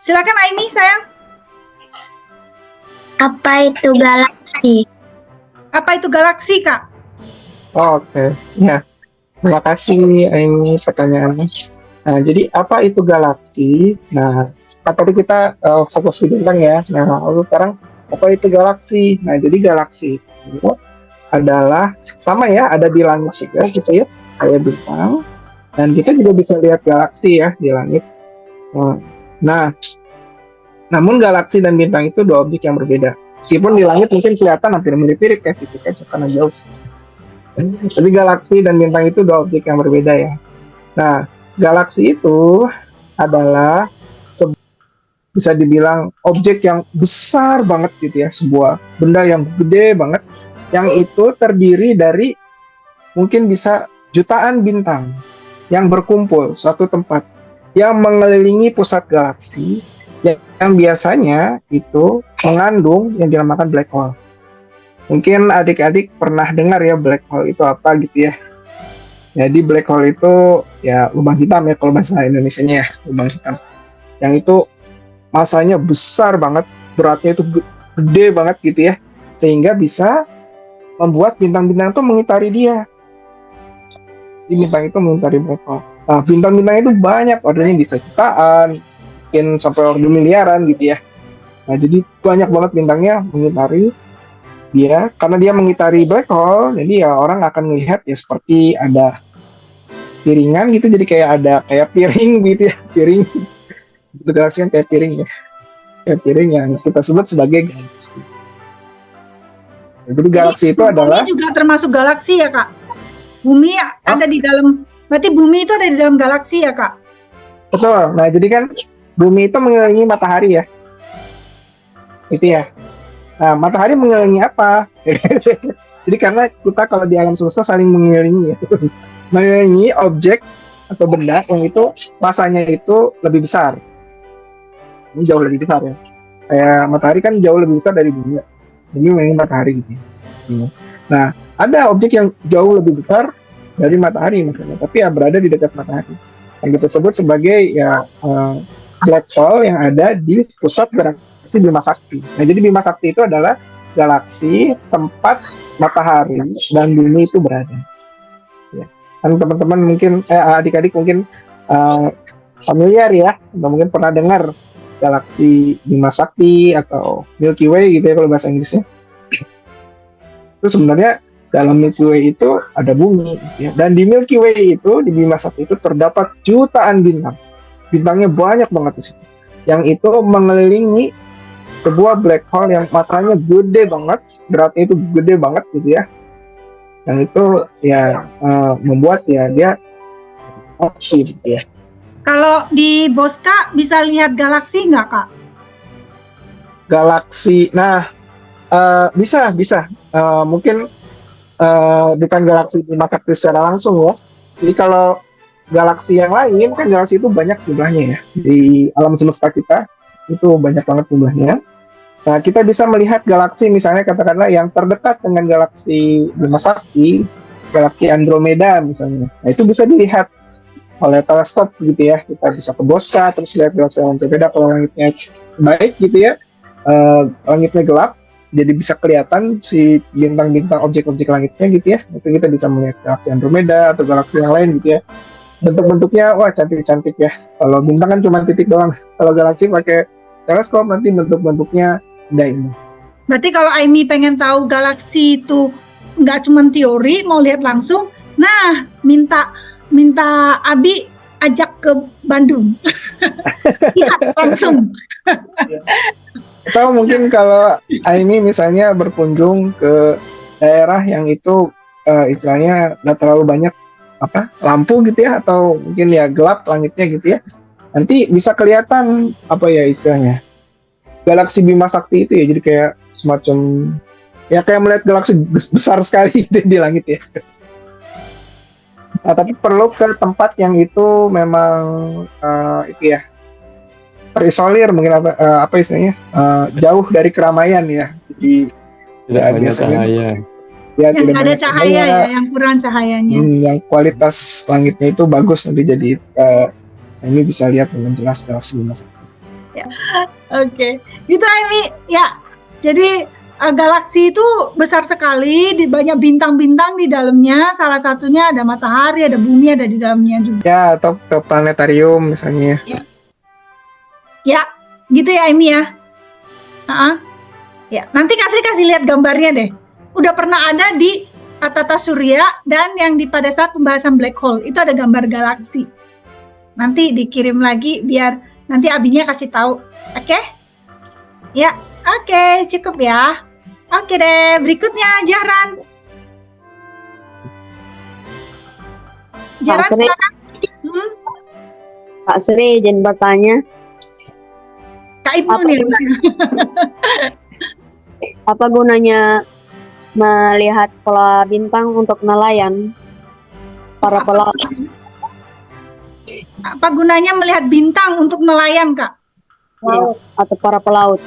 Silakan Aimi, sayang. Apa itu galaksi? Apa itu galaksi, Kak? Oke, ya. Terima kasih ini pertanyaannya. Nah, jadi apa itu galaksi? Nah, tadi kita fokus di bintang ya. Nah, lalu sekarang apa itu galaksi? Nah, jadi galaksi itu adalah sama ya, ada di langit juga gitu ya, kayak bintang. Dan kita juga bisa lihat galaksi ya di langit. Nah, namun galaksi dan bintang itu dua objek yang berbeda. Meskipun di langit mungkin kelihatan hampir mirip-mirip ya, gitu kan, karena jauh. Tapi galaksi dan bintang itu dua objek yang berbeda ya. Nah, galaksi itu adalah bisa dibilang objek yang besar banget gitu ya, sebuah benda yang gede banget, yang itu terdiri dari mungkin bisa jutaan bintang yang berkumpul suatu tempat yang mengelilingi pusat galaksi yang biasanya itu mengandung yang dinamakan black hole. Mungkin adik-adik pernah dengar ya black hole itu apa gitu ya. Jadi black hole itu ya lubang hitam ya kalau bahasa Indonesianya ya, lubang hitam. Yang itu masanya besar banget, beratnya itu gede banget gitu ya. Sehingga bisa membuat bintang-bintang itu mengitari dia. Di bintang itu mengitari black hole. Nah, bintang-bintang itu banyak, ordernya bisa jutaan, mungkin sampai order miliaran gitu ya. Nah, jadi banyak banget bintangnya mengitari dia, karena dia mengitari black hole, jadi ya orang akan melihat ya seperti ada piringan gitu, jadi kayak piring gitu ya, piring. Itu galaksi kan kayak piring ya, kayak piring yang kita sebut sebagai galaksi. Jadi galaksi itu adalah Bumi juga termasuk galaksi ya, Kak? Bumi ada di dalam, berarti bumi itu ada di dalam galaksi ya, Kak? betul. Nah, jadi kan bumi itu mengelilingi matahari ya. Itu ya. Nah, matahari mengelilingi apa? Jadi karena kita kalau di alam semesta saling mengelilingi ya. Mengelilingi objek atau benda yang itu masanya itu lebih besar. Ini jauh lebih besar ya. Kayak matahari kan jauh lebih besar dari bumi. Jadi mengelilingi matahari gitu. Nah, ada objek yang jauh lebih besar dari matahari misalnya, tapi ya berada di dekat matahari. Yang kita sebut sebagai ya black hole yang ada di pusat galaksi Bima Sakti. Nah, jadi Bima Sakti itu adalah galaksi tempat matahari dan bumi itu berada. Ya. Kan teman-teman mungkin adik-adik mungkin familiar ya, atau mungkin pernah dengar galaksi Bima Sakti atau Milky Way gitu ya kalau bahasa Inggrisnya. Itu sebenarnya dalam Milky Way itu ada bumi ya. Dan di Milky Way itu, di Bima Sakti itu terdapat jutaan bintang. Bintangnya banyak banget di situ. Yang itu mengelilingi sebuah black hole yang masanya gede banget, beratnya itu gede banget gitu ya. Yang itu ya membuat ya dia oksi gitu ya. Kalau di Bosca bisa lihat galaksi nggak, Kak? Galaksi, nah bisa. Mungkin bukan galaksi Bima Sakti secara langsung ya. Jadi kalau galaksi yang lain kan galaksi itu banyak jumlahnya ya. Di alam semesta kita itu banyak banget jumlahnya. Nah, kita bisa melihat galaksi misalnya katakanlah yang terdekat dengan galaksi Bima Sakti, galaksi Andromeda misalnya. Nah, itu bisa dilihat oleh teleskop gitu ya. Kita bisa ke Bosca terus lihat galaksi Andromeda kalau langitnya baik gitu ya. Langitnya gelap, jadi bisa kelihatan si bintang-bintang objek-objek langitnya gitu ya. Itu kita bisa melihat galaksi Andromeda atau galaksi yang lain gitu ya. Bentuk-bentuknya wah cantik-cantik ya. Kalau bintang kan cuma titik doang. Kalau galaksi pakai teleskop nanti bentuk-bentuknya indah ini. Berarti kalau Aimi pengen tahu galaksi itu nggak cuma teori, mau lihat langsung, nah minta Abi ajak ke Bandung. Lihat langsung. Atau mungkin kalau Aimi misalnya berkunjung ke daerah yang itu istilahnya nggak terlalu banyak lampu gitu ya, atau mungkin ya gelap langitnya gitu ya, nanti bisa kelihatan apa ya istilahnya galaksi Bima Sakti itu ya, jadi kayak semacam ya kayak melihat galaksi besar sekali di langit ya. Nah, tapi perlu ke tempat yang itu memang itu ya terisolir mungkin apa istilahnya jauh dari keramaian ya, jadi tidak banyak cahaya. Ya, yang tidak ada banyak cahaya ya, yang kurang cahayanya. Yang kualitas langitnya itu bagus nanti, jadi ini bisa lihat dengan jelas galaksi Bima Sakti. Ya, oke. Gitu Amy. Ya, jadi galaksi itu besar sekali, banyak bintang-bintang di dalamnya. Salah satunya ada matahari, ada bumi, ada di dalamnya juga. Ya, atau ke planetarium misalnya. Ya, gitu ya Amy ya. Ya, nanti kasih lihat gambarnya deh. Udah pernah ada di Tata Surya dan yang pada saat pembahasan black hole itu ada gambar galaksi. Nanti dikirim lagi biar nanti Abinya kasih tahu. Oke? Ya, oke, cukup ya. Oke deh, berikutnya Jahran. Jahran Sri. silakan. Kak Sri izin bertanya, Kak Ibnu Apa nih. apa gunanya melihat pola bintang untuk nelayan para pelaut? Apa gunanya melihat bintang untuk nelayan, Kak? Atau para pelaut?